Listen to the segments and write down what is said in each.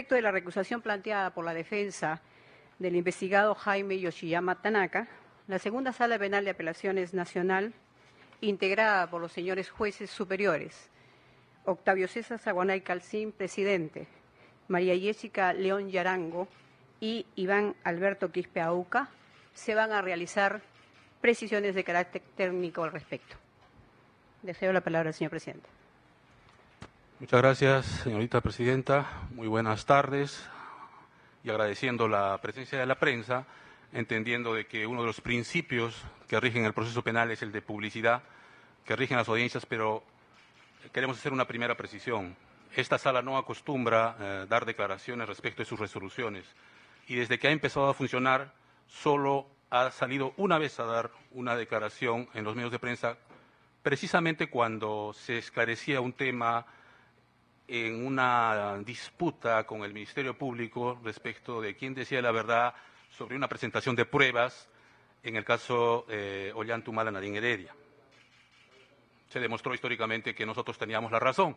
respecto de la recusación planteada por la defensa del investigado Jaime Yoshiyama Tanaka, la Segunda Sala Penal de Apelaciones Nacional, integrada por los señores jueces superiores, Octavio César Zaguanay Calcín, presidente, María Jessica León Yarango y Iván Alberto Quispe Auca, se van a realizar precisiones de carácter técnico al respecto. Deseo la palabra al señor presidente. Muchas gracias, señorita presidenta. Muy buenas tardes. Y agradeciendo la presencia de la prensa, entendiendo de que uno de los principios que rigen el proceso penal es el de publicidad, que rigen las audiencias, pero queremos hacer una primera precisión. Esta sala no acostumbra dar declaraciones respecto de sus resoluciones y desde que ha empezado a funcionar solo ha salido una vez a dar una declaración en los medios de prensa, precisamente cuando se esclarecía un tema en una disputa con el Ministerio Público respecto de quién decía la verdad sobre una presentación de pruebas en el caso Ollantaytamala Nadine Heredia. Se demostró históricamente que nosotros teníamos la razón.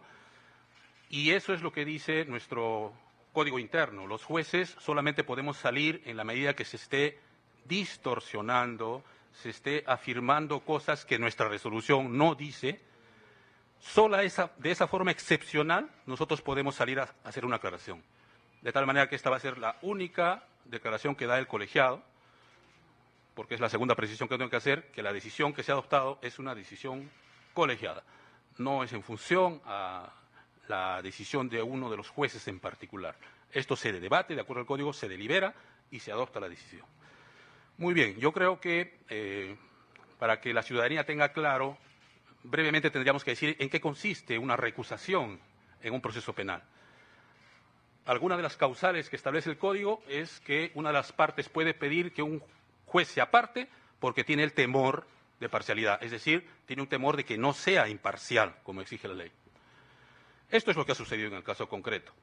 Y eso es lo que dice nuestro código interno. Los jueces solamente podemos salir en la medida que se esté distorsionando, se esté afirmando cosas que nuestra resolución no dice. De esa forma excepcional nosotros podemos salir a hacer una aclaración. De tal manera que esta va a ser la única declaración que da el colegiado, porque es la segunda precisión que tengo que hacer, que la decisión que se ha adoptado es una decisión colegiada. No es en función a la decisión de uno de los jueces en particular. Esto se debate, de acuerdo al código, se delibera y se adopta la decisión. Muy bien, yo creo que para que la ciudadanía tenga claro, brevemente tendríamos que decir en qué consiste una recusación en un proceso penal. Alguna de las causales que establece el código es que una de las partes puede pedir que un juez se aparte porque tiene el temor de parcialidad, es decir, tiene un temor de que no sea imparcial, como exige la ley. Esto es lo que ha sucedido en el caso concreto.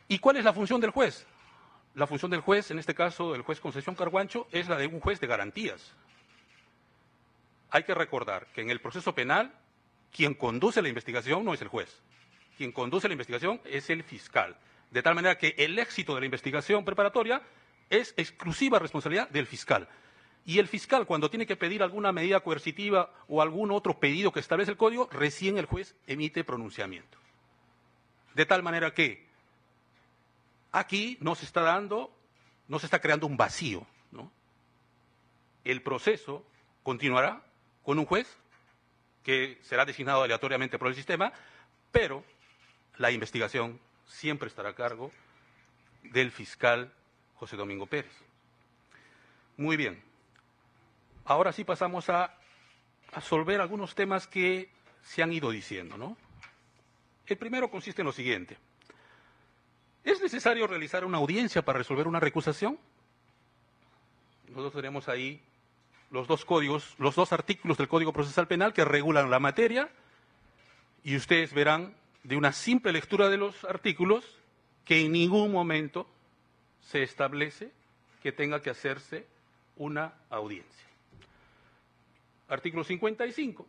¿Y cuál es la función del juez? La función del juez, en este caso el juez Concepción Carguancho, es la de un juez de garantías. Hay que recordar que en el proceso penal, quien conduce la investigación no es el juez. Quien conduce la investigación es el fiscal. De tal manera que el éxito de la investigación preparatoria es exclusiva responsabilidad del fiscal. Y el fiscal, cuando tiene que pedir alguna medida coercitiva o algún otro pedido que establece el código, recién el juez emite pronunciamiento. De tal manera que aquí no se está creando un vacío, ¿no? El proceso continuará con un juez que será designado aleatoriamente por el sistema, pero la investigación siempre estará a cargo del fiscal José Domingo Pérez. Muy bien. Ahora sí pasamos a resolver algunos temas que se han ido diciendo, ¿no? El primero consiste en lo siguiente. ¿Es necesario realizar una audiencia para resolver una recusación? Nosotros tenemos ahí los dos códigos, los dos artículos del Código Procesal Penal que regulan la materia y ustedes verán de una simple lectura de los artículos que en ningún momento se establece que tenga que hacerse una audiencia. Artículo 55.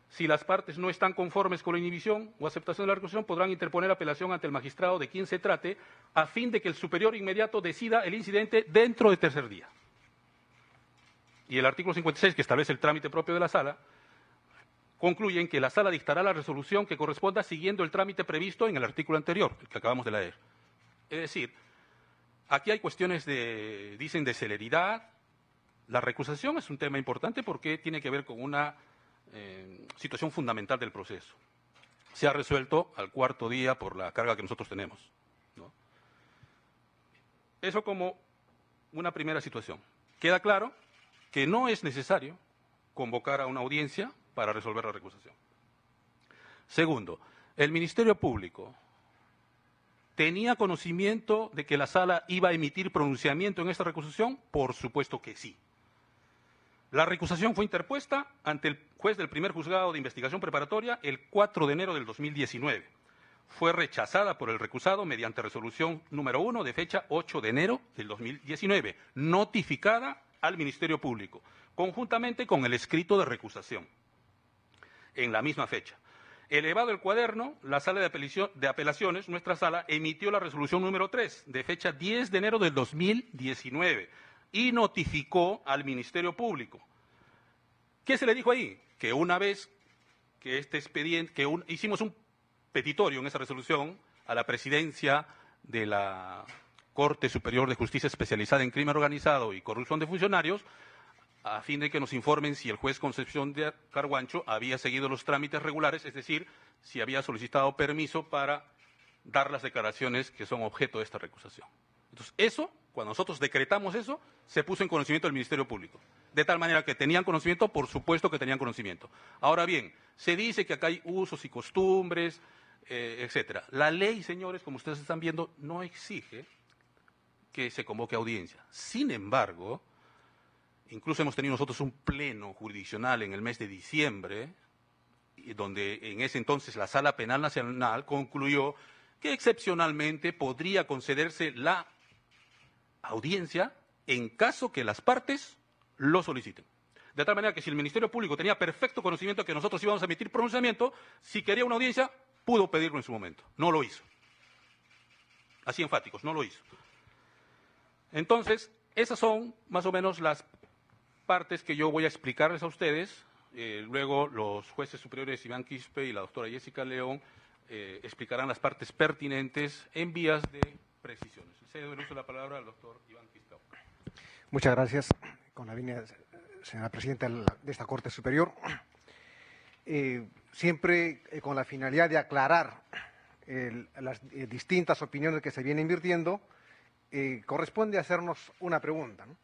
Si las partes no están conformes con la inhibición o aceptación de la recusación, podrán interponer apelación ante el magistrado de quien se trate a fin de que el superior inmediato decida el incidente dentro de tercer día. Y el artículo 56, que establece el trámite propio de la sala, concluyen que la sala dictará la resolución que corresponda siguiendo el trámite previsto en el artículo anterior, el que acabamos de leer. Es decir, aquí hay cuestiones dicen de celeridad. La recusación es un tema importante porque tiene que ver con una situación fundamental del proceso. Se ha resuelto al cuarto día por la carga que nosotros tenemos, ¿no? Eso como una primera situación. Queda claro que no es necesario convocar a una audiencia para resolver la recusación. Segundo, el Ministerio Público ¿tenía conocimiento de que la sala iba a emitir pronunciamiento en esta recusación? Por supuesto que sí. La recusación fue interpuesta ante el juez del primer juzgado de investigación preparatoria el 4 de enero del 2019. Fue rechazada por el recusado mediante resolución número 1 de fecha 8 de enero del 2019, notificada al Ministerio Público, conjuntamente con el escrito de recusación, en la misma fecha. Elevado el cuaderno, la sala de apelaciones, nuestra sala, emitió la resolución número 3, de fecha 10 de enero del 2019, y notificó al Ministerio Público. ¿Qué se le dijo ahí? Que una vez que este expediente, hicimos un petitorio en esa resolución a la presidencia de la Corte Superior de Justicia especializada en crimen organizado y corrupción de funcionarios, a fin de que nos informen si el juez Concepción de Carguancho había seguido los trámites regulares, es decir, si había solicitado permiso para dar las declaraciones que son objeto de esta recusación. Entonces, eso, cuando nosotros decretamos eso, se puso en conocimiento del Ministerio Público. De tal manera que tenían conocimiento, por supuesto que tenían conocimiento. Ahora bien, se dice que acá hay usos y costumbres, etcétera. La ley, señores, como ustedes están viendo, no exige que se convoque audiencia. Sin embargo, incluso hemos tenido nosotros un pleno jurisdiccional en el mes de diciembre, donde en ese entonces la Sala Penal Nacional concluyó que excepcionalmente podría concederse la audiencia en caso que las partes lo soliciten. De tal manera que si el Ministerio Público tenía perfecto conocimiento que nosotros íbamos a emitir pronunciamiento, si quería una audiencia, pudo pedirlo en su momento. No lo hizo. Así enfáticos, no lo hizo. Entonces, esas son más o menos las partes que yo voy a explicarles a ustedes. Luego los jueces superiores Iván Quispe y la doctora Jessica León explicarán las partes pertinentes en vías de precisiones. Cedo el uso de la palabra al doctor Iván Quispe. Muchas gracias. Con la venia, señora presidenta de esta Corte Superior. Siempre con la finalidad de aclarar las distintas opiniones que se vienen virtiendo, corresponde hacernos una pregunta, ¿no?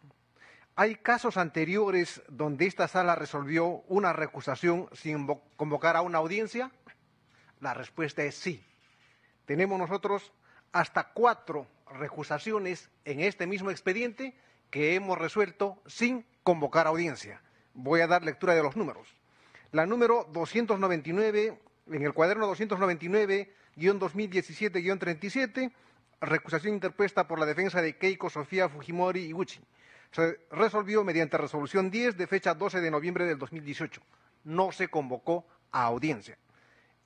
¿Hay casos anteriores donde esta sala resolvió una recusación sin convocar a una audiencia? La respuesta es sí. Tenemos nosotros hasta 4 recusaciones en este mismo expediente que hemos resuelto sin convocar audiencia. Voy a dar lectura de los números. La número 299, en el cuaderno 299-2017-37, recusación interpuesta por la defensa de Keiko Sofía Fujimori Iguchi. Se resolvió mediante resolución 10 de fecha 12 de noviembre del 2018. No se convocó a audiencia.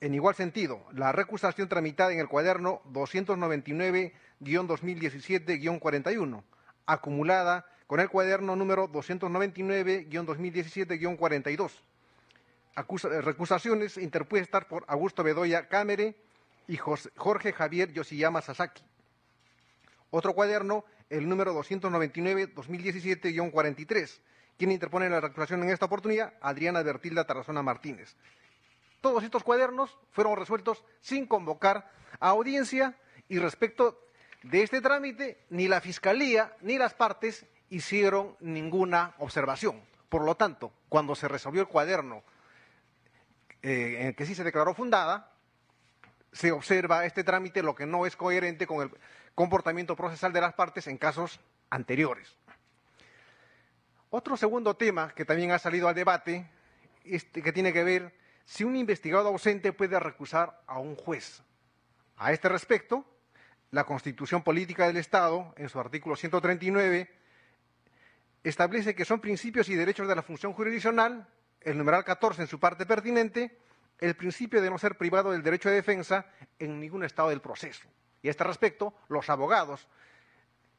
En igual sentido, la recusación tramitada en el cuaderno 299-2017-41, acumulada con el cuaderno número 299-2017-42. Recusaciones interpuestas por Augusto Bedoya Cámere y Jorge Javier Yoshiyama Sasaki. Otro cuaderno, el número 299-2017-43. ¿Quién interpone la recusación en esta oportunidad? Adriana Bertilda Tarazona Martínez. Todos estos cuadernos fueron resueltos sin convocar a audiencia y respecto de este trámite ni la Fiscalía ni las partes hicieron ninguna observación. Por lo tanto, cuando se resolvió el cuaderno en el que sí se declaró fundada, se observa este trámite, lo que no es coherente con el comportamiento procesal de las partes en casos anteriores. Otro segundo tema que también ha salido al debate, que tiene que ver si un investigado ausente puede recusar a un juez. A este respecto, la Constitución Política del Estado, en su artículo 139, establece que son principios y derechos de la función jurisdiccional, el numeral 14 en su parte pertinente, el principio de no ser privado del derecho de defensa en ningún estado del proceso. Y a este respecto, los abogados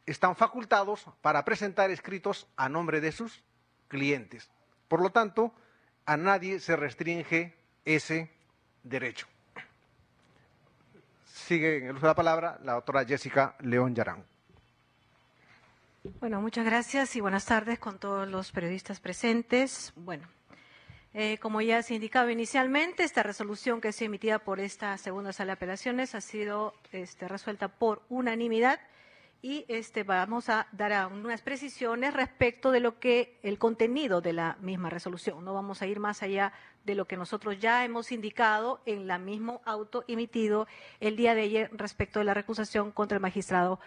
están facultados para presentar escritos a nombre de sus clientes. Por lo tanto, a nadie se restringe ese derecho. Sigue en el uso de la palabra la doctora Jessica León Yarán. Bueno, muchas gracias y buenas tardes con todos los periodistas presentes. Bueno, como ya se indicaba inicialmente, esta resolución que ha sido emitida por esta segunda sala de apelaciones ha sido resuelta por unanimidad y vamos a dar unas precisiones respecto de lo que el contenido de la misma resolución. No vamos a ir más allá de lo que nosotros ya hemos indicado en la mismo auto emitido el día de ayer respecto de la recusación contra el magistrado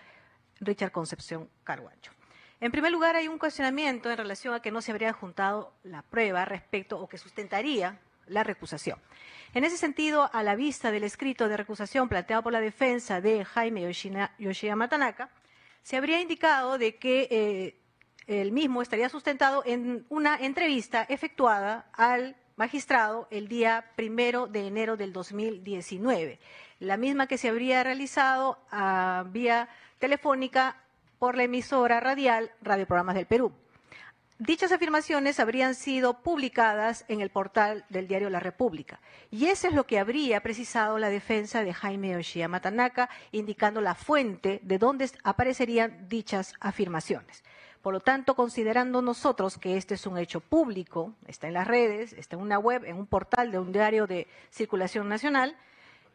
Richard Concepción Carguancho. En primer lugar, hay un cuestionamiento en relación a que no se habría juntado la prueba respecto o que sustentaría la recusación. En ese sentido, a la vista del escrito de recusación planteado por la defensa de Jaime Yoshiyama Tanaka, se habría indicado de que el mismo estaría sustentado en una entrevista efectuada al magistrado el día 1 de enero del 2019, la misma que se habría realizado vía telefónica por la emisora radial Radio Programas del Perú. Dichas afirmaciones habrían sido publicadas en el portal del diario La República, y eso es lo que habría precisado la defensa de Jaime Yoshiyama Tanaka, indicando la fuente de donde aparecerían dichas afirmaciones. Por lo tanto, considerando nosotros que este es un hecho público, está en las redes, está en una web, en un portal de un diario de circulación nacional,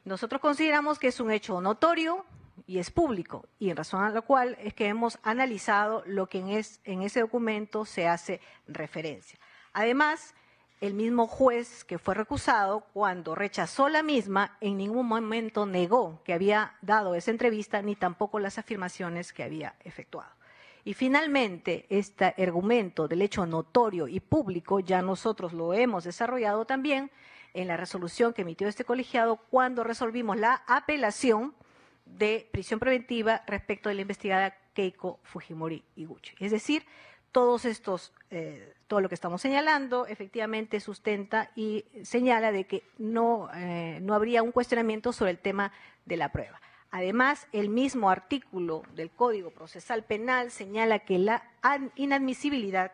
nosotros consideramos que es un hecho notorio y es público, y en razón a lo cual es que hemos analizado lo que en ese documento se hace referencia. Además, el mismo juez que fue recusado, cuando rechazó la misma, en ningún momento negó que había dado esa entrevista, ni tampoco las afirmaciones que había efectuado. Y finalmente, este argumento del hecho notorio y público ya nosotros lo hemos desarrollado también en la resolución que emitió este colegiado cuando resolvimos la apelación de prisión preventiva respecto de la investigada Keiko Fujimori Iguchi. Es decir, todo lo que estamos señalando efectivamente sustenta y señala de que no habría un cuestionamiento sobre el tema de la prueba. Además, el mismo artículo del Código Procesal Penal señala que la inadmisibilidad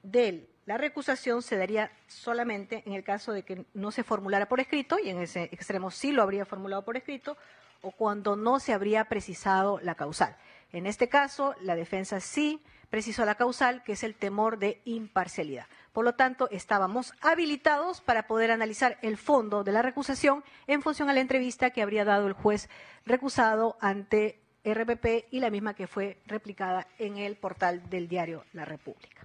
de la recusación se daría solamente en el caso de que no se formulara por escrito, y en ese extremo sí lo habría formulado por escrito, o cuando no se habría precisado la causal. En este caso, la defensa sí precisó la causal, que es el temor de imparcialidad. Por lo tanto, estábamos habilitados para poder analizar el fondo de la recusación en función a la entrevista que habría dado el juez recusado ante RPP y la misma que fue replicada en el portal del diario La República.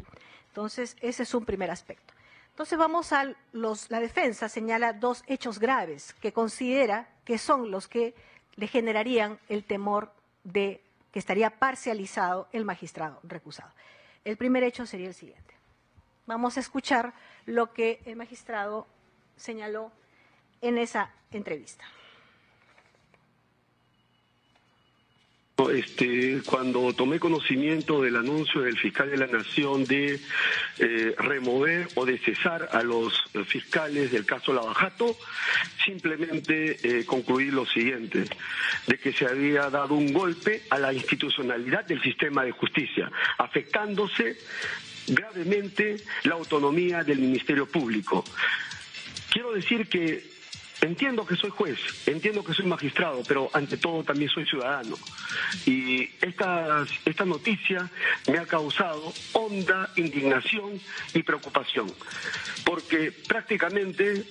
Entonces, ese es un primer aspecto. Entonces, vamos a la defensa señala dos hechos graves que considera que son los que le generarían el temor de que estaría parcializado el magistrado recusado. El primer hecho sería el siguiente. Vamos a escuchar lo que el magistrado señaló en esa entrevista. Cuando tomé conocimiento del anuncio del fiscal de la Nación de remover o de cesar a los fiscales del caso Lavajato, simplemente concluí lo siguiente, de que se había dado un golpe a la institucionalidad del sistema de justicia, afectándose gravemente la autonomía del Ministerio Público. Quiero decir que entiendo que soy juez, entiendo que soy magistrado, pero ante todo también soy ciudadano. Y esta noticia me ha causado honda indignación y preocupación, porque prácticamente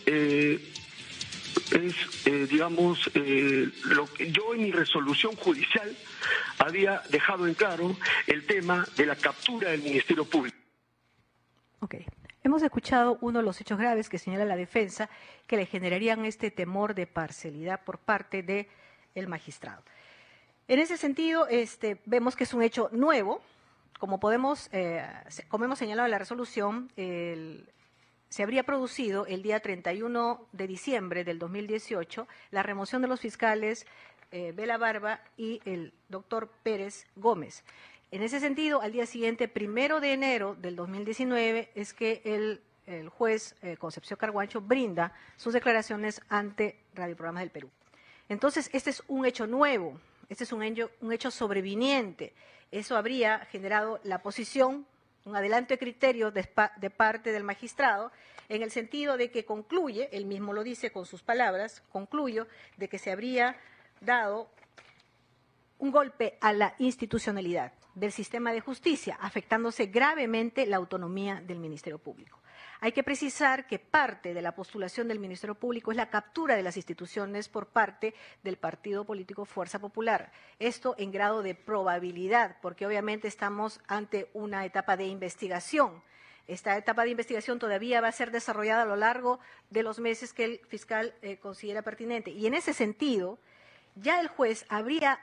lo que yo en mi resolución judicial había dejado en claro el tema de la captura del Ministerio Público. Okay. Hemos escuchado uno de los hechos graves que señala la defensa que le generarían este temor de parcialidad por parte del magistrado. En ese sentido, vemos que es un hecho nuevo. Como hemos señalado en la resolución, se habría producido el día 31 de diciembre del 2018 la remoción de los fiscales Vela Barba y el doctor Pérez Gómez. En ese sentido, al día siguiente, 1 de enero del 2019, es que el juez Concepción Carguancho brinda sus declaraciones ante Radio Programas del Perú. Entonces, este es un hecho nuevo, este es un hecho sobreviniente. Eso habría generado la posición, un adelanto de criterio de parte del magistrado, en el sentido de que concluye, él mismo lo dice con sus palabras, concluyo de que se habría dado un golpe a la institucionalidad del sistema de justicia, afectándose gravemente la autonomía del Ministerio Público. Hay que precisar que parte de la postulación del Ministerio Público es la captura de las instituciones por parte del partido político Fuerza Popular. Esto en grado de probabilidad, porque obviamente estamos ante una etapa de investigación. Esta etapa de investigación todavía va a ser desarrollada a lo largo de los meses que el fiscal considera pertinente. Y en ese sentido, ya el juez habría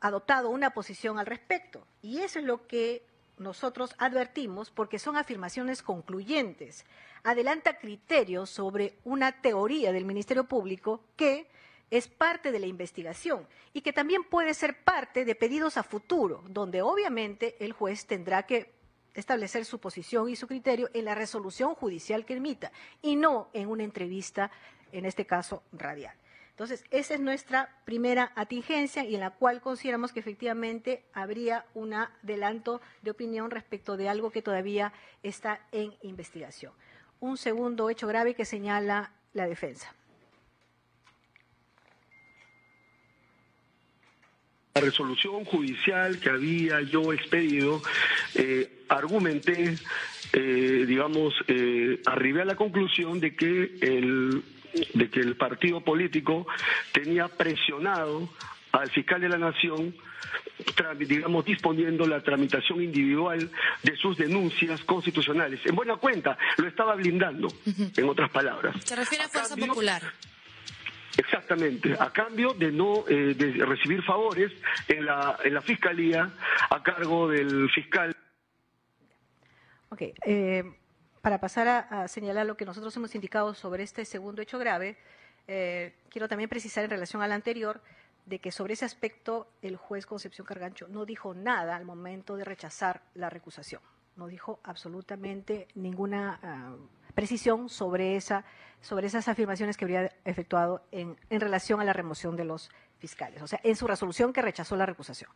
adoptado una posición al respecto. Y eso es lo que nosotros advertimos, porque son afirmaciones concluyentes. Adelanta criterios sobre una teoría del Ministerio Público que es parte de la investigación y que también puede ser parte de pedidos a futuro, donde obviamente el juez tendrá que establecer su posición y su criterio en la resolución judicial que emita y no en una entrevista, en este caso radial. Entonces, esa es nuestra primera atingencia y en la cual consideramos que efectivamente habría un adelanto de opinión respecto de algo que todavía está en investigación. Un segundo hecho grave que señala la defensa. La resolución judicial que había yo expedido, argumenté, arribé a la conclusión de que el partido político tenía presionado al fiscal de la Nación, disponiendo la tramitación individual de sus denuncias constitucionales. En buena cuenta, lo estaba blindando, en otras palabras. Se refiere a Fuerza Popular. Exactamente, a cambio de no de recibir favores en la Fiscalía a cargo del fiscal. Ok, para pasar a señalar lo que nosotros hemos indicado sobre este segundo hecho grave, quiero también precisar en relación al anterior de que sobre ese aspecto el juez Concepción Cargancho no dijo nada al momento de rechazar la recusación, no dijo absolutamente ninguna precisión sobre esas afirmaciones que habría efectuado en relación a la remoción de los fiscales, o sea, en su resolución que rechazó la recusación.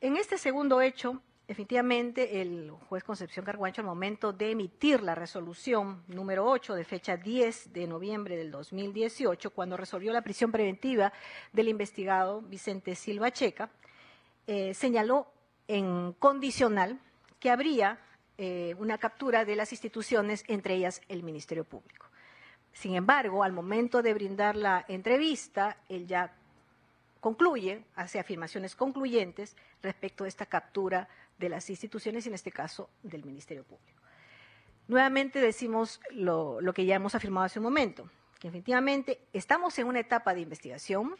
En este segundo hecho, efectivamente, el juez Concepción Cargancho, al momento de emitir la resolución número 8 de fecha 10 de noviembre del 2018, cuando resolvió la prisión preventiva del investigado Vicente Silva Checa, señaló en condicional que habría una captura de las instituciones, entre ellas el Ministerio Público. Sin embargo, al momento de brindar la entrevista, él ya concluye, hace afirmaciones concluyentes respecto de esta captura de las instituciones, y en este caso del Ministerio Público. Nuevamente decimos lo que ya hemos afirmado hace un momento, que efectivamente estamos en una etapa de investigación,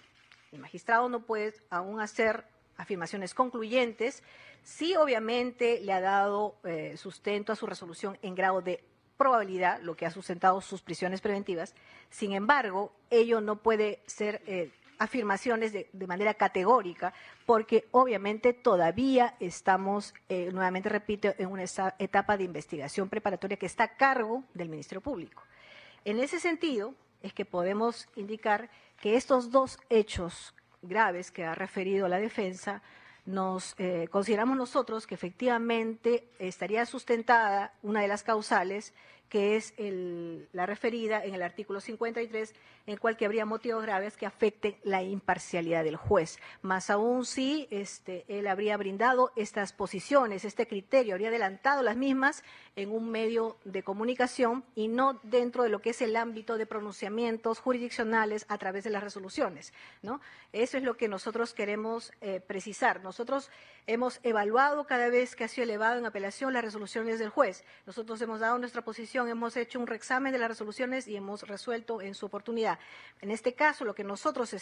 el magistrado no puede aún hacer afirmaciones concluyentes, sí obviamente le ha dado sustento a su resolución en grado de probabilidad, lo que ha sustentado sus prisiones preventivas. Sin embargo, ello no puede ser afirmaciones de manera categórica, porque obviamente todavía estamos, nuevamente repito, en una etapa de investigación preparatoria que está a cargo del Ministerio Público. En ese sentido, es que podemos indicar que estos dos hechos graves que ha referido la defensa, consideramos nosotros que efectivamente estaría sustentada una de las causales, que es la referida en el artículo 53, en el cual que habría motivos graves que afecten la imparcialidad del juez. Más aún si él habría brindado estas posiciones, este criterio, habría adelantado las mismas en un medio de comunicación y no dentro de lo que es el ámbito de pronunciamientos jurisdiccionales a través de las resoluciones, ¿no? Eso es lo que nosotros queremos precisar. Nosotros hemos evaluado cada vez que ha sido elevado en apelación las resoluciones del juez. Nosotros hemos dado nuestra posición, hemos hecho un reexamen de las resoluciones y hemos resuelto en su oportunidad. En este caso, lo que nosotros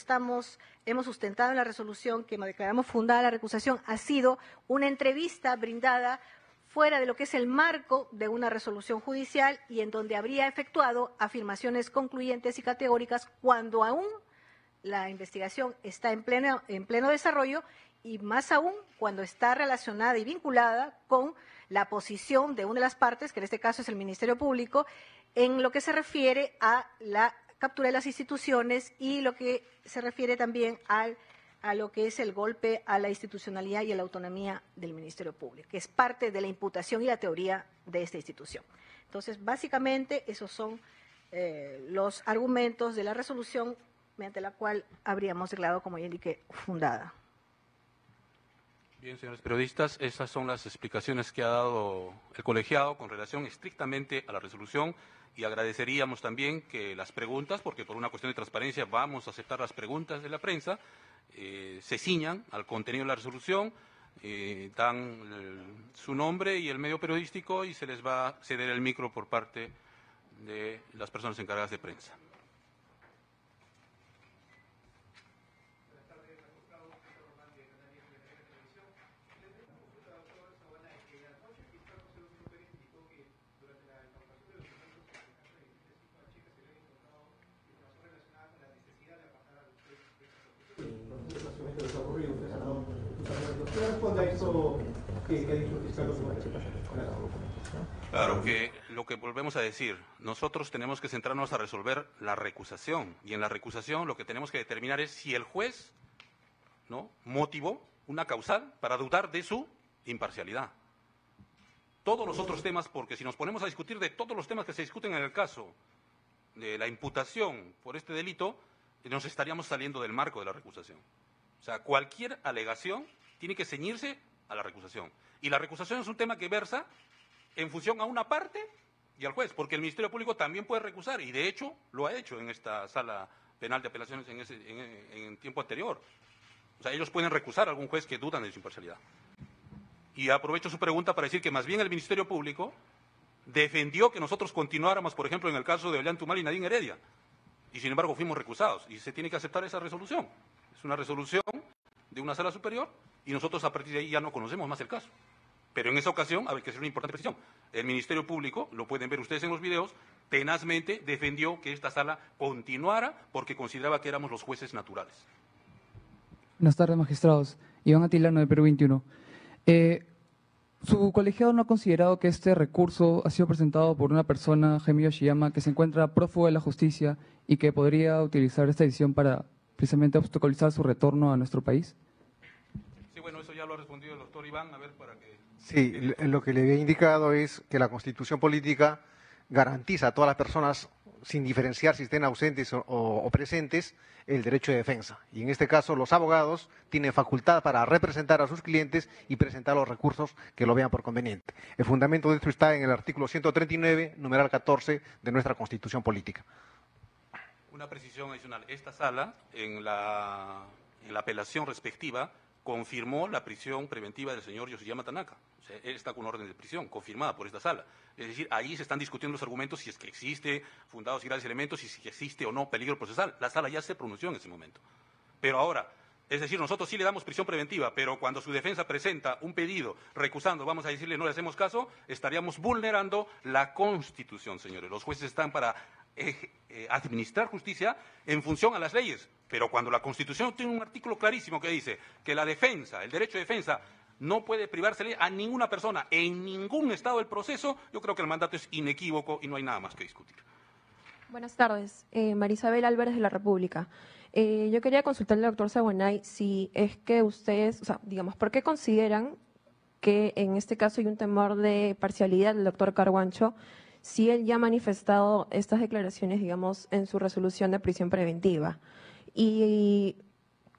hemos sustentado en la resolución que declaramos fundada la recusación ha sido una entrevista brindada fuera de lo que es el marco de una resolución judicial y en donde habría efectuado afirmaciones concluyentes y categóricas cuando aún la investigación está en pleno desarrollo y más aún cuando está relacionada y vinculada con la posición de una de las partes, que en este caso es el Ministerio Público, en lo que se refiere a la captura de las instituciones y lo que se refiere también a lo que es el golpe a la institucionalidad y a la autonomía del Ministerio Público, que es parte de la imputación y la teoría de esta institución. Entonces, básicamente, esos son los argumentos de la resolución mediante la cual habríamos declarado, como ya indiqué, fundada. Bien, señores periodistas, esas son las explicaciones que ha dado el colegiado con relación estrictamente a la resolución, y agradeceríamos también que las preguntas, porque por una cuestión de transparencia vamos a aceptar las preguntas de la prensa, se ciñan al contenido de la resolución, dan su nombre y el medio periodístico y se les va a ceder el micro por parte de las personas encargadas de prensa. ¿Qué responde a esto, ¿Qué ha dicho el fiscal? Claro, que lo que volvemos a decir, nosotros tenemos que centrarnos a resolver la recusación, y en la recusación lo que tenemos que determinar es si el juez, ¿no?, motivó una causal para dudar de su imparcialidad. Todos los otros temas, porque si nos ponemos a discutir de todos los temas que se discuten en el caso de la imputación por este delito, nos estaríamos saliendo del marco de la recusación. O sea, cualquier alegación tiene que ceñirse a la recusación. Y la recusación es un tema que versa en función a una parte y al juez, porque el Ministerio Público también puede recusar, y de hecho lo ha hecho en esta sala penal de apelaciones en tiempo anterior. O sea, ellos pueden recusar a algún juez que dudan de su imparcialidad. Y aprovecho su pregunta para decir que más bien el Ministerio Público defendió que nosotros continuáramos, por ejemplo, en el caso de Ollanta Humala y Nadine Heredia, y sin embargo fuimos recusados, y se tiene que aceptar esa resolución. Es una resolución de una sala superior, y nosotros a partir de ahí ya no conocemos más el caso. Pero en esa ocasión, hay que hacer una importante precisión, el Ministerio Público, lo pueden ver ustedes en los videos, tenazmente defendió que esta sala continuara porque consideraba que éramos los jueces naturales. Buenas tardes, magistrados. Iván Atilano, de Perú 21. Su colegiado no ha considerado que este recurso ha sido presentado por una persona, Jaime Yoshiyama, que se encuentra prófugo de la justicia y que podría utilizar esta decisión para precisamente obstaculizar su retorno a nuestro país. Sí, bueno, eso ya lo ha respondido el doctor Iván, a ver para que... Sí, lo que le había indicado es que la Constitución Política garantiza a todas las personas, sin diferenciar si estén ausentes o presentes, el derecho de defensa. Y en este caso, los abogados tienen facultad para representar a sus clientes y presentar los recursos que lo vean por conveniente. El fundamento de esto está en el artículo 139, numeral 14 de nuestra Constitución Política. Una precisión adicional. Esta sala, en la apelación respectiva, confirmó la prisión preventiva del señor Yoshiyama Tanaka. O sea, él está con orden de prisión, confirmada por esta sala. Es decir, ahí se están discutiendo los argumentos si es que existe fundados y graves elementos y si existe o no peligro procesal. La sala ya se pronunció en ese momento. Pero ahora, es decir, nosotros sí le damos prisión preventiva, pero cuando su defensa presenta un pedido recusando, vamos a decirle no le hacemos caso, estaríamos vulnerando la Constitución, señores. Los jueces están para administrar justicia en función a las leyes. Pero cuando la Constitución tiene un artículo clarísimo que dice que la defensa, el derecho de defensa, no puede privársele a ninguna persona en ningún estado del proceso, yo creo que el mandato es inequívoco y no hay nada más que discutir. Buenas tardes, Marisabel Álvarez de la República. Yo quería consultarle al doctor Saguenay si es que ustedes, o sea, digamos, ¿por qué consideran que en este caso hay un temor de parcialidad del doctor Carguancho si él ya ha manifestado estas declaraciones, digamos, en su resolución de prisión preventiva? Y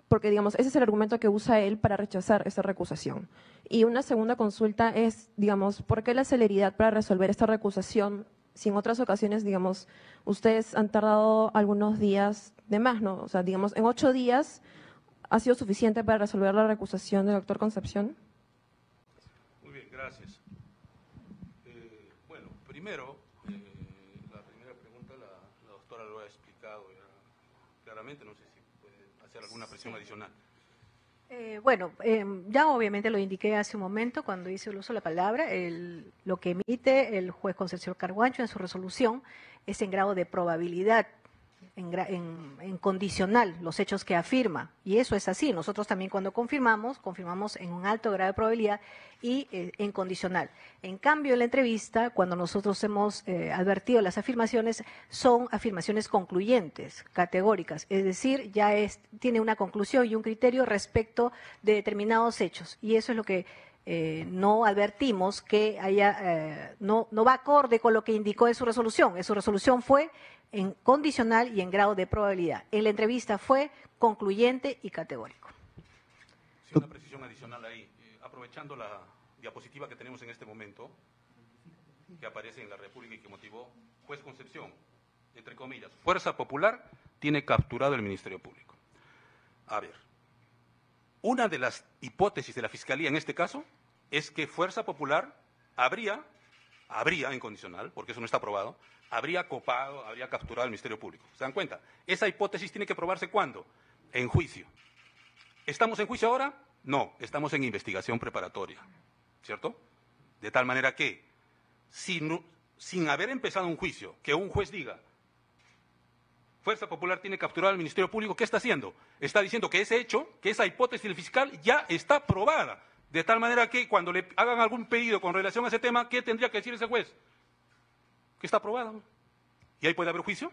porque, digamos, ese es el argumento que usa él para rechazar esa recusación. Y una segunda consulta es, digamos, ¿por qué la celeridad para resolver esta recusación si en otras ocasiones, digamos, ustedes han tardado algunos días de más, ¿no? O sea, digamos, en 8 días ha sido suficiente para resolver la recusación del doctor Concepción? Muy bien, gracias. Bueno, primero, la primera pregunta la doctora lo ha explicado ya claramente, no sé si puede hacer alguna presión adicional. Ya obviamente lo indiqué hace un momento cuando hice el uso de la palabra. Lo que emite el juez Concepción Carguancho en su resolución es en grado de probabilidad, en condicional, los hechos que afirma. Y eso es así. Nosotros también cuando confirmamos en un alto grado de probabilidad y en condicional. En cambio, en la entrevista, cuando nosotros hemos advertido las afirmaciones, son afirmaciones concluyentes, categóricas. Es decir, ya tiene una conclusión y un criterio respecto de determinados hechos. Y eso es lo que no advertimos que no va acorde con lo que indicó en su resolución. En su resolución fue en condicional y en grado de probabilidad. En la entrevista fue concluyente y categórico. Sí, una precisión adicional ahí. Aprovechando la diapositiva que tenemos en este momento, que aparece en la República y que motivó juez Concepción, entre comillas, Fuerza Popular tiene capturado el Ministerio Público. A ver, una de las hipótesis de la Fiscalía en este caso es que Fuerza Popular habría en condicional, porque eso no está probado, habría copado, habría capturado al Ministerio Público. ¿Se dan cuenta? Esa hipótesis tiene que probarse ¿cuándo? En juicio. ¿Estamos en juicio ahora? No, estamos en investigación preparatoria, ¿cierto? De tal manera que, sin haber empezado un juicio, que un juez diga, Fuerza Popular tiene capturado al Ministerio Público, ¿qué está haciendo? Está diciendo que ese hecho, que esa hipótesis del fiscal ya está probada. De tal manera que cuando le hagan algún pedido con relación a ese tema, ¿qué tendría que decir ese juez? Que está aprobado. ¿Y ahí puede haber juicio?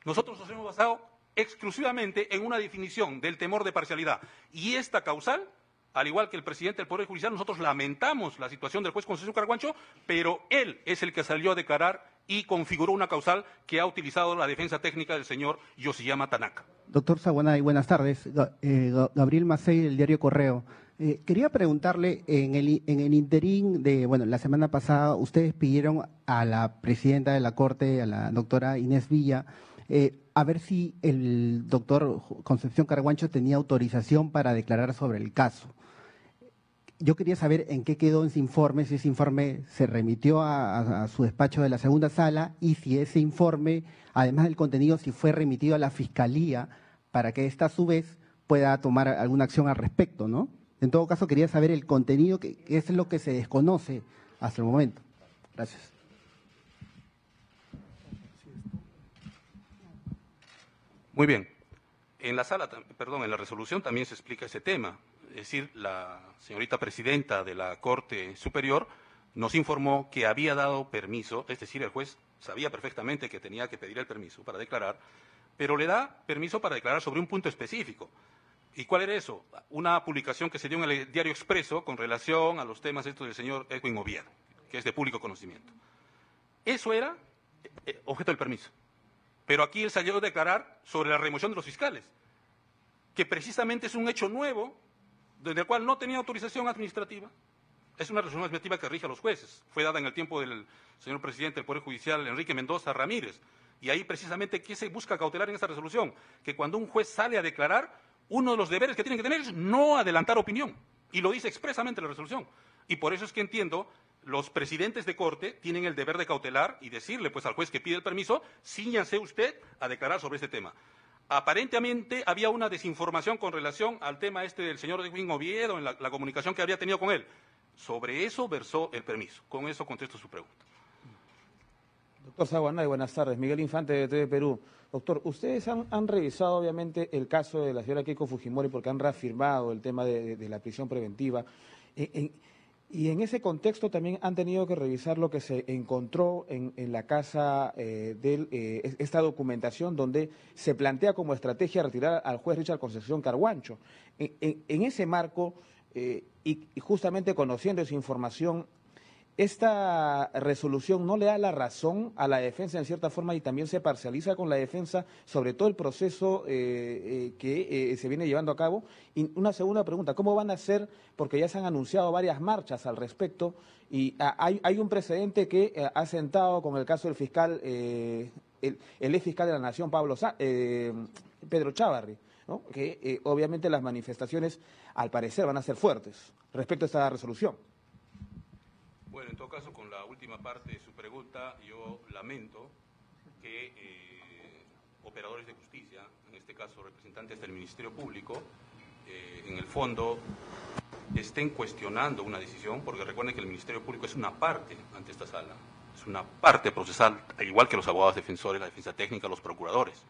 Nosotros nos hemos basado exclusivamente en una definición del temor de parcialidad. Y esta causal, al igual que el presidente del Poder Judicial, nosotros lamentamos la situación del juez Concepción Carguancho, pero él es el que salió a declarar y configuró una causal que ha utilizado la defensa técnica del señor Yoshiyama Tanaka. Doctor Saguanay, buenas tardes. Gabriel Macei, del diario Correo. Quería preguntarle, en el interín de, bueno, la semana pasada ustedes pidieron a la presidenta de la Corte, a la doctora Inés Villa, a ver si el doctor Concepción Carguancho tenía autorización para declarar sobre el caso. Yo quería saber en qué quedó ese informe, si ese informe se remitió a su despacho de la segunda sala y si ese informe, además del contenido, si fue remitido a la Fiscalía para que ésta a su vez pueda tomar alguna acción al respecto, ¿no? En todo caso, quería saber el contenido, que es lo que se desconoce hasta el momento. Gracias. Muy bien. En la resolución también se explica ese tema. Es decir, la señorita presidenta de la Corte Superior nos informó que había dado permiso, es decir, el juez sabía perfectamente que tenía que pedir el permiso para declarar, pero le da permiso para declarar sobre un punto específico. ¿Y cuál era eso? Una publicación que se dio en el Diario Expreso con relación a los temas estos del señor Edwin Oviedo, que es de público conocimiento. Eso era objeto del permiso. Pero aquí él salió a declarar sobre la remoción de los fiscales, que precisamente es un hecho nuevo, del cual no tenía autorización administrativa. Es una resolución administrativa que rige a los jueces. Fue dada en el tiempo del señor presidente del Poder Judicial, Enrique Mendoza Ramírez. Y ahí precisamente, ¿qué se busca cautelar en esta resolución? Que cuando un juez sale a declarar, uno de los deberes que tiene que tener es no adelantar opinión. Y lo dice expresamente la resolución. Y por eso es que entiendo, los presidentes de corte tienen el deber de cautelar y decirle pues al juez que pide el permiso, cíñase usted a declarar sobre este tema. Aparentemente había una desinformación con relación al tema este del señor Edwin Oviedo en la comunicación que había tenido con él. Sobre eso versó el permiso. Con eso contesto su pregunta. Doctor Saguanay, buenas tardes. Miguel Infante de TV Perú. Doctor, ustedes han revisado obviamente el caso de la señora Keiko Fujimori porque han reafirmado el tema de la prisión preventiva. Y en ese contexto también han tenido que revisar lo que se encontró en la casa de esta documentación donde se plantea como estrategia retirar al juez Richard Concepción Carguancho. En ese marco, y justamente conociendo esa información, ¿esta resolución no le da la razón a la defensa en cierta forma y también se parcializa con la defensa sobre todo el proceso que se viene llevando a cabo? Y una segunda pregunta, ¿cómo van a hacer? Porque ya se han anunciado varias marchas al respecto y hay un precedente que ha sentado con el caso del fiscal, el ex fiscal de la Nación, Pedro Chávarri, ¿no? Que obviamente las manifestaciones al parecer van a ser fuertes respecto a esta resolución. Bueno, en todo caso, con la última parte de su pregunta, yo lamento que operadores de justicia, en este caso representantes del Ministerio Público, en el fondo estén cuestionando una decisión, porque recuerden que el Ministerio Público es una parte ante esta sala, es una parte procesal, al igual que los abogados defensores, la defensa técnica, los procuradores.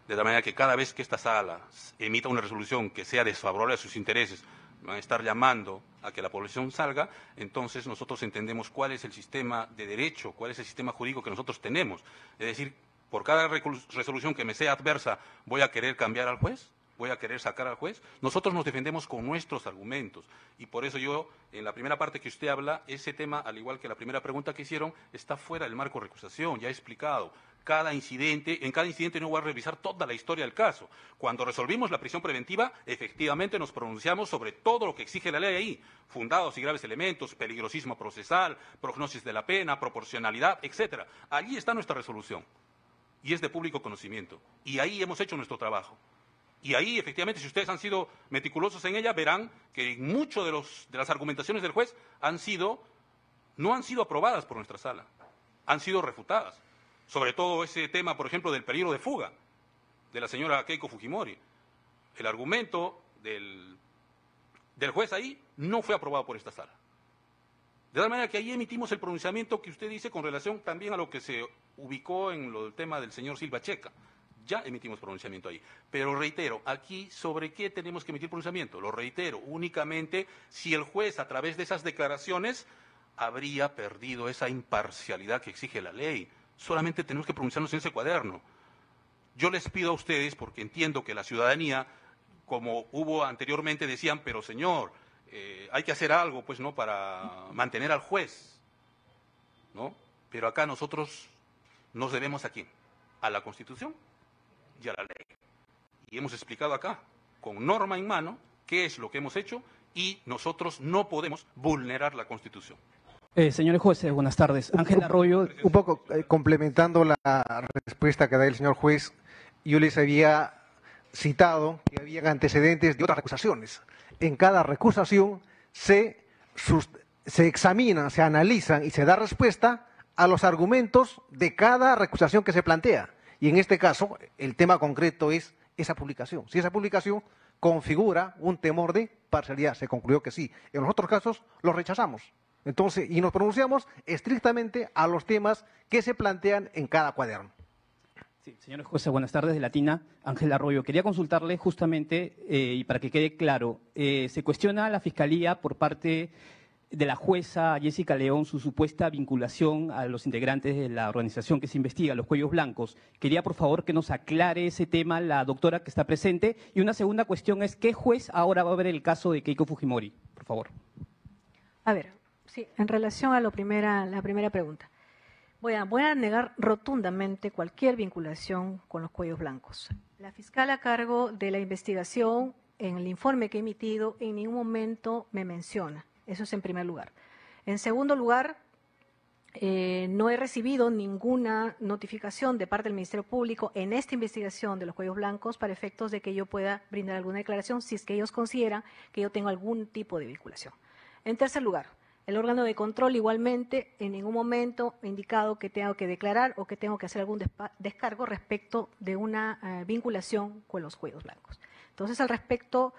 De tal manera que cada vez que esta sala emita una resolución que sea desfavorable a sus intereses, van a estar llamando a que la población salga, entonces nosotros entendemos cuál es el sistema de derecho, cuál es el sistema jurídico que nosotros tenemos. Es decir, por cada resolución que me sea adversa, ¿voy a querer cambiar al juez? ¿Voy a querer sacar al juez? Nosotros nos defendemos con nuestros argumentos. Y por eso yo, en la primera parte que usted habla, ese tema, al igual que la primera pregunta que hicieron, está fuera del marco de recusación, ya he explicado. En cada incidente no voy a revisar toda la historia del caso. Cuando resolvimos la prisión preventiva, efectivamente nos pronunciamos sobre todo lo que exige la ley ahí, fundados y graves elementos, peligrosismo procesal, prognosis de la pena, proporcionalidad, etcétera. Allí está nuestra resolución y es de público conocimiento. Y ahí hemos hecho nuestro trabajo. Y ahí, efectivamente, si ustedes han sido meticulosos en ella, verán que muchas de las argumentaciones del juez no han sido aprobadas por nuestra sala, han sido refutadas. Sobre todo ese tema, por ejemplo, del peligro de fuga de la señora Keiko Fujimori. El argumento del juez ahí no fue aprobado por esta sala. De tal manera que ahí emitimos el pronunciamiento que usted dice con relación también a lo que se ubicó en el tema del señor Silva Checa. Ya emitimos pronunciamiento ahí. Pero reitero, aquí ¿sobre qué tenemos que emitir pronunciamiento? Lo reitero, únicamente si el juez a través de esas declaraciones habría perdido esa imparcialidad que exige la ley. Solamente tenemos que pronunciarnos en ese cuaderno. Yo les pido a ustedes, porque entiendo que la ciudadanía, como hubo anteriormente, decían, pero señor, hay que hacer algo, pues, ¿no?, para mantener al juez, ¿no? Pero acá nosotros nos debemos ¿a quién? A la Constitución y a la ley. Y hemos explicado acá, con norma en mano, qué es lo que hemos hecho y nosotros no podemos vulnerar la Constitución. Señores jueces, buenas tardes. Ángel Arroyo. Un poco complementando la respuesta que da el señor juez, yo les había citado que habían antecedentes de otras recusaciones. En cada recusación se examinan, se analizan y se da respuesta a los argumentos de cada recusación que se plantea. Y en este caso, el tema concreto es esa publicación. Si esa publicación configura un temor de parcialidad, se concluyó que sí. En los otros casos, los rechazamos. Entonces, y nos pronunciamos estrictamente a los temas que se plantean en cada cuaderno. Sí, señores jueces, buenas tardes. De Latina, Ángel Arroyo. Quería consultarle justamente, y para que quede claro, se cuestiona a la Fiscalía por parte de la jueza Jessica León su supuesta vinculación a los integrantes de la organización que se investiga, los Cuellos Blancos. Quería, por favor, que nos aclare ese tema la doctora que está presente. Y una segunda cuestión es, ¿qué juez ahora va a ver el caso de Keiko Fujimori? Por favor. A ver, sí, en relación a la primera pregunta. Voy a negar rotundamente cualquier vinculación con los Cuellos Blancos. La fiscal a cargo de la investigación, en el informe que he emitido, en ningún momento me menciona. Eso es en primer lugar. En segundo lugar, no he recibido ninguna notificación de parte del Ministerio Público en esta investigación de los Cuellos Blancos para efectos de que yo pueda brindar alguna declaración si es que ellos consideran que yo tengo algún tipo de vinculación. En tercer lugar, el órgano de control igualmente en ningún momento ha indicado que tengo que declarar o que tengo que hacer algún descargo respecto de una vinculación con los Cuellos Blancos. Entonces, al respecto,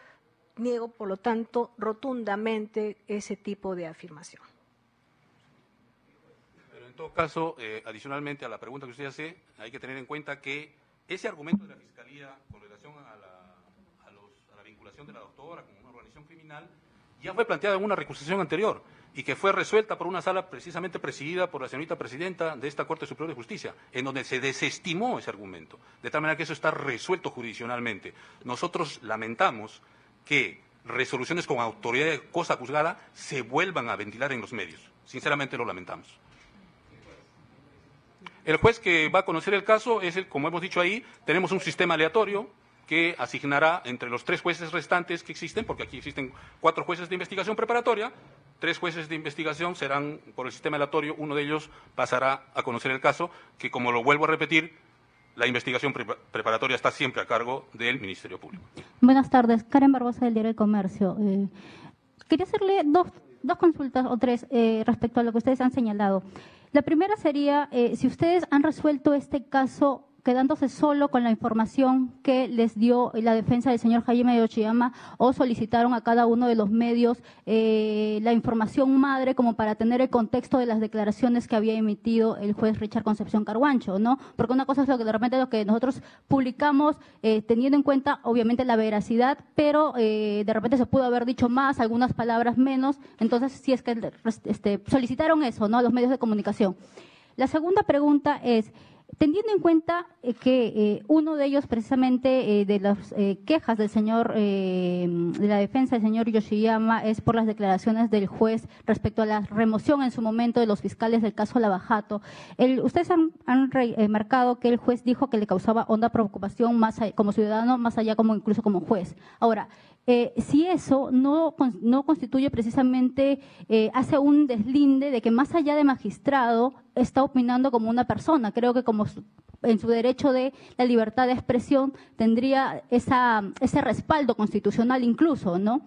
niego, por lo tanto, rotundamente ese tipo de afirmación. Pero en todo caso, adicionalmente a la pregunta que usted hace, hay que tener en cuenta que ese argumento de la Fiscalía con relación a la vinculación de la doctora con una organización criminal ya fue planteada en una recusación anterior y que fue resuelta por una sala precisamente presidida por la señorita presidenta de esta Corte Superior de Justicia, en donde se desestimó ese argumento, de tal manera que eso está resuelto jurisdiccionalmente. Nosotros lamentamos que resoluciones con autoridad de cosa juzgada se vuelvan a ventilar en los medios. Sinceramente lo lamentamos. El juez que va a conocer el caso es como hemos dicho ahí, tenemos un sistema aleatorio que asignará entre los 3 jueces restantes que existen, porque aquí existen 4 jueces de investigación preparatoria, 3 jueces de investigación serán por el sistema aleatorio, uno de ellos pasará a conocer el caso, que como lo vuelvo a repetir, la investigación preparatoria está siempre a cargo del Ministerio Público. Buenas tardes, Karen Barbosa del Diario del Comercio. Quería hacerle dos consultas o 3 respecto a lo que ustedes han señalado. La primera sería, si ustedes han resuelto este caso quedándose solo con la información que les dio la defensa del señor Jaime Yoshiyama o solicitaron a cada uno de los medios la información madre como para tener el contexto de las declaraciones que había emitido el juez Richard Concepción Carguancho, ¿no? Porque una cosa es lo que de repente lo que nosotros publicamos teniendo en cuenta obviamente la veracidad, pero de repente se pudo haber dicho más, algunas palabras menos, entonces si es que solicitaron eso, ¿no?, a los medios de comunicación. La segunda pregunta es, teniendo en cuenta que uno de ellos, precisamente, de las quejas del señor, de la defensa del señor Yoshiyama, es por las declaraciones del juez respecto a la remoción en su momento de los fiscales del caso Lavajato. Ustedes han marcado que el juez dijo que le causaba honda preocupación más como ciudadano, más allá como incluso como juez. Ahora, si eso no constituye precisamente, hace un deslinde de que más allá de magistrado está opinando como una persona, creo que como en su derecho de la libertad de expresión tendría ese respaldo constitucional incluso, ¿no?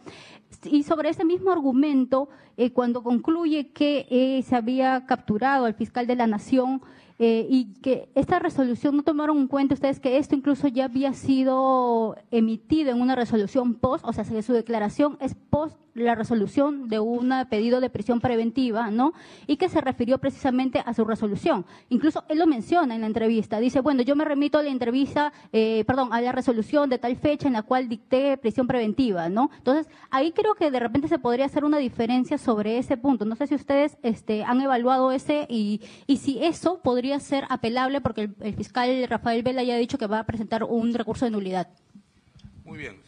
Y sobre ese mismo argumento, cuando concluye que se había capturado al fiscal de la Nación, y que esta resolución, ¿no tomaron en cuenta ustedes que esto incluso ya había sido emitido en una resolución post, o sea, que su declaración es post la resolución de un pedido de prisión preventiva, ¿no? Y que se refirió precisamente a su resolución. Incluso él lo menciona en la entrevista. Dice, bueno, yo me remito a la entrevista, a la resolución de tal fecha en la cual dicté prisión preventiva, ¿no? Entonces, ahí creo que de repente se podría hacer una diferencia sobre ese punto. No sé si ustedes han evaluado ese y si eso podría ser apelable, porque el fiscal Rafael Vela ya ha dicho que va a presentar un recurso de nulidad. Muy bien.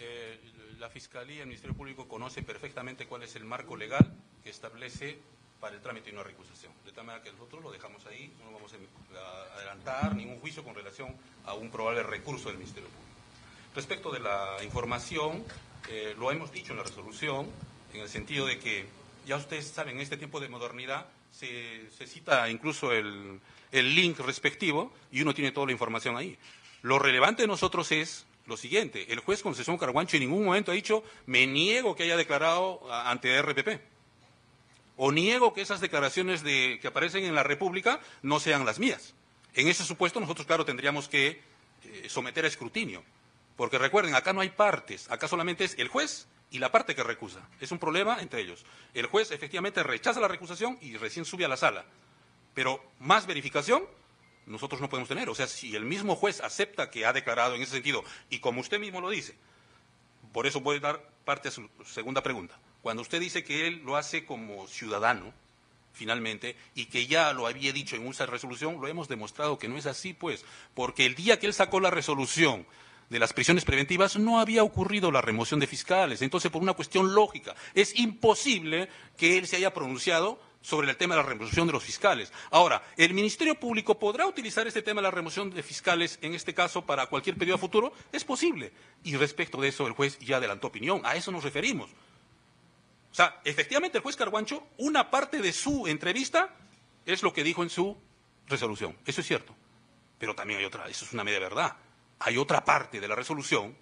La Fiscalía y el Ministerio Público conoce perfectamente cuál es el marco legal que establece para el trámite de una recusación. De tal manera que nosotros lo dejamos ahí, no vamos a adelantar ningún juicio con relación a un probable recurso del Ministerio Público. Respecto de la información, lo hemos dicho en la resolución, en el sentido de que, ya ustedes saben, en este tiempo de modernidad se cita incluso el link respectivo y uno tiene toda la información ahí. Lo relevante de nosotros es lo siguiente: el juez Concesión Carguancho en ningún momento ha dicho me niego que haya declarado ante RPP, o niego que esas declaraciones que aparecen en la República no sean las mías. En ese supuesto nosotros, claro, tendríamos que someter a escrutinio, porque recuerden, acá no hay partes, acá solamente es el juez y la parte que recusa. Es un problema entre ellos. El juez efectivamente rechaza la recusación y recién sube a la sala, pero más verificación nosotros no podemos tener. O sea, si el mismo juez acepta que ha declarado en ese sentido, y como usted mismo lo dice, por eso voy a dar parte a su segunda pregunta. Cuando usted dice que él lo hace como ciudadano, finalmente, y que ya lo había dicho en una resolución, lo hemos demostrado que no es así, pues, porque el día que él sacó la resolución de las prisiones preventivas no había ocurrido la remoción de fiscales. Entonces, por una cuestión lógica, es imposible que él se haya pronunciado sobre el tema de la remoción de los fiscales. Ahora, ¿el Ministerio Público podrá utilizar este tema de la remoción de fiscales, en este caso, para cualquier pedido a futuro? Es posible. Y respecto de eso, el juez ya adelantó opinión. A eso nos referimos. O sea, efectivamente, el juez Carguancho, una parte de su entrevista es lo que dijo en su resolución. Eso es cierto. Pero también hay otra, eso es una media verdad. Hay otra parte de la resolución,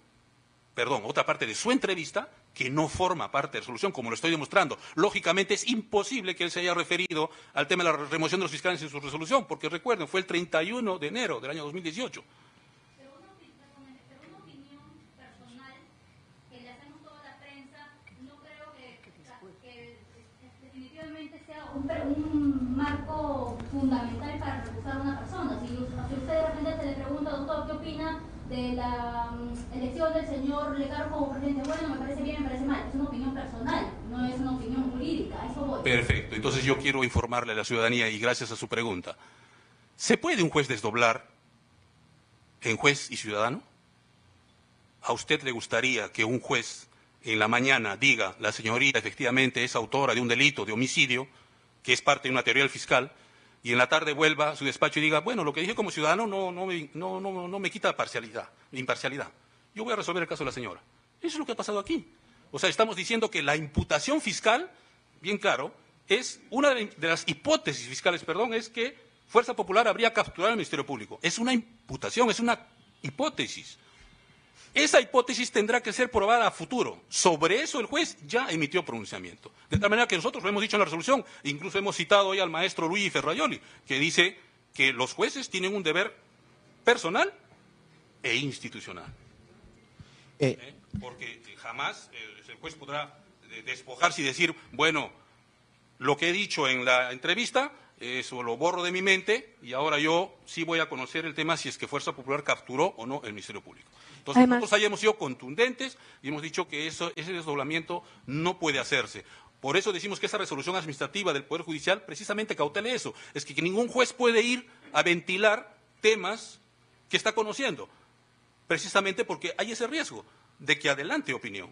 otra parte de su entrevista que no forma parte de la resolución, como lo estoy demostrando. Lógicamente es imposible que él se haya referido al tema de la remoción de los fiscales en su resolución, porque recuerden, fue el 31 de enero del año 2018. Pero una opinión personal que le hacemos toda la prensa, no creo que definitivamente sea un marco fundamental para recusar a una persona. Si usted de repente se le pregunta, doctor, ¿qué opina de la elección del señor Lecarro como presidente? Bueno, me parece bien, me parece mal. Es una opinión personal, no es una opinión jurídica. A eso voy. Perfecto. Entonces yo quiero informarle a la ciudadanía, y gracias a su pregunta, ¿se puede un juez desdoblar en juez y ciudadano? ¿A usted le gustaría que un juez en la mañana diga, la señorita efectivamente es autora de un delito de homicidio, que es parte de una teoría del fiscal, y en la tarde vuelva a su despacho y diga, bueno, lo que dije como ciudadano no me quita imparcialidad. Yo voy a resolver el caso de la señora. Eso es lo que ha pasado aquí. O sea, estamos diciendo que la imputación fiscal, bien claro, es una de las hipótesis fiscales, es que Fuerza Popular habría capturado al Ministerio Público. Es una imputación, es una hipótesis. Esa hipótesis tendrá que ser probada a futuro. Sobre eso el juez ya emitió pronunciamiento. De tal manera que nosotros lo hemos dicho en la resolución, incluso hemos citado hoy al maestro Luigi Ferraioli, que dice que los jueces tienen un deber personal e institucional. Porque jamás el juez podrá despojarse y decir, bueno, lo que he dicho en la entrevista, eso lo borro de mi mente y ahora yo sí voy a conocer el tema si es que Fuerza Popular capturó o no el Ministerio Público. Entonces, además, nosotros hayamos sido contundentes y hemos dicho que ese desdoblamiento no puede hacerse. Por eso decimos que esa resolución administrativa del Poder Judicial precisamente cautele eso. Es que ningún juez puede ir a ventilar temas que está conociendo, precisamente porque hay ese riesgo de que adelante opinión.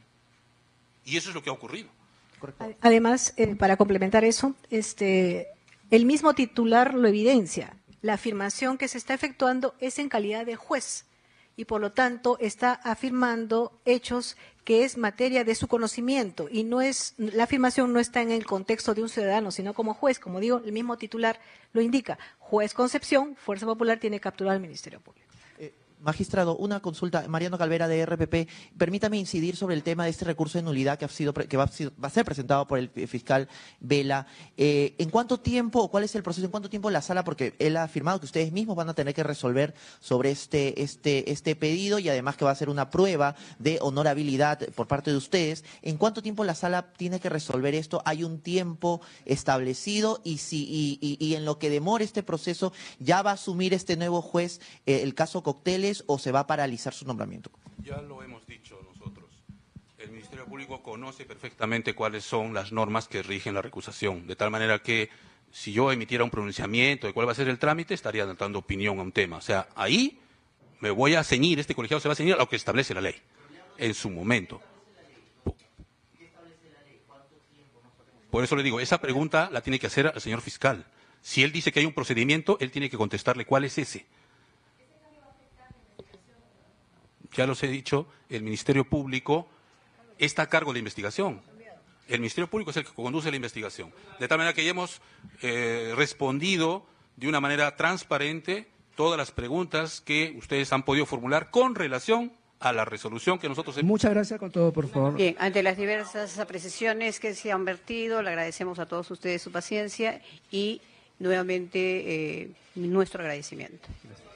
Y eso es lo que ha ocurrido. Además, para complementar eso, el mismo titular lo evidencia. La afirmación que se está efectuando es en calidad de juez y, por lo tanto, está afirmando hechos que es materia de su conocimiento y la afirmación no está en el contexto de un ciudadano, sino como juez. Como digo, el mismo titular lo indica. Juez Concepción, Fuerza Popular tiene capturado al Ministerio Público. Magistrado, una consulta. Mariano Calvera, de RPP. Permítame incidir sobre el tema de este recurso de nulidad que va a ser presentado por el fiscal Vela. ¿En cuánto tiempo, o cuál es el proceso, en cuánto tiempo la sala, porque él ha afirmado que ustedes mismos van a tener que resolver sobre este pedido, y además que va a ser una prueba de honorabilidad por parte de ustedes? ¿En cuánto tiempo la sala tiene que resolver esto? ¿Hay un tiempo establecido? Y en lo que demore este proceso, ¿ya va a asumir este nuevo juez el caso Cócteles, o se va a paralizar su nombramiento? Ya lo hemos dicho nosotros. El Ministerio Público conoce perfectamente cuáles son las normas que rigen la recusación, de tal manera que si yo emitiera un pronunciamiento de cuál va a ser el trámite, estaría dando opinión a un tema. O sea, ahí me voy a ceñir, este colegiado se va a ceñir a lo que establece la ley, en su momento. Por eso le digo, esa pregunta la tiene que hacer al señor fiscal. Si él dice que hay un procedimiento, él tiene que contestarle cuál es ese. Ya los he dicho, el Ministerio Público está a cargo de la investigación. El Ministerio Público es el que conduce la investigación. De tal manera que ya hemos respondido de una manera transparente todas las preguntas que ustedes han podido formular con relación a la resolución que nosotros hemos... Muchas gracias con todo, por favor. Bien, ante las diversas apreciaciones que se han vertido, le agradecemos a todos ustedes su paciencia y nuevamente nuestro agradecimiento. Gracias.